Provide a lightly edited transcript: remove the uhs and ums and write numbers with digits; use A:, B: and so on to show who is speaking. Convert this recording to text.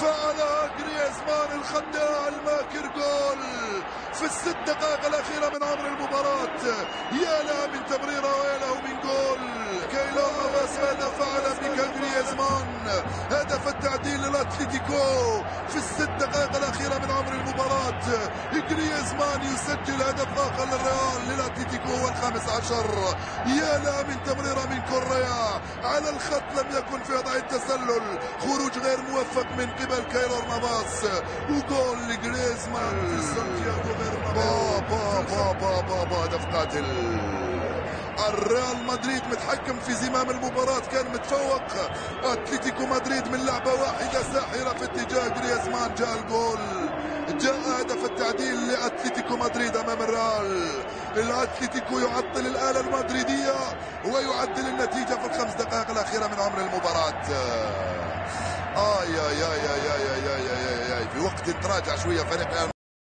A: فعل جريزمان الخداع الماكر جول في الست دقائق الأخيرة من عمر المباراة. يا له من تمريرة ويا له من جول. كيلور نافاس ماذا فعل بك جريزمان؟ هدف التعديل للأتليتيكو في الست دقائق الأخيرة من عمر المباراة. جريزمان يسجل هدف آخر للريال للأتليتيكو والخامس عشر. يا له من تمريرة من كوريا على الخط، لم يكن في وضع التسلل، خروج غير موفق من قبل كيلور نافاس وجول لجريزمان في سانتياغو برنابيو. هدف قاتل. الريال مدريد متحكم في زمام المباراة، كان متفوق. اتلتيكو مدريد من لعبة واحدة ساحرة في اتجاه جريزمان جاء الجول، جاء هدف التعديل لاتلتيكو مدريد امام الريال. الاتلتيكو يعطل الآلة المدريدية ويعدل النتيجة في الخمس دقائق الأخيرة من عمر المباراة. في وقت تراجع شوية فريق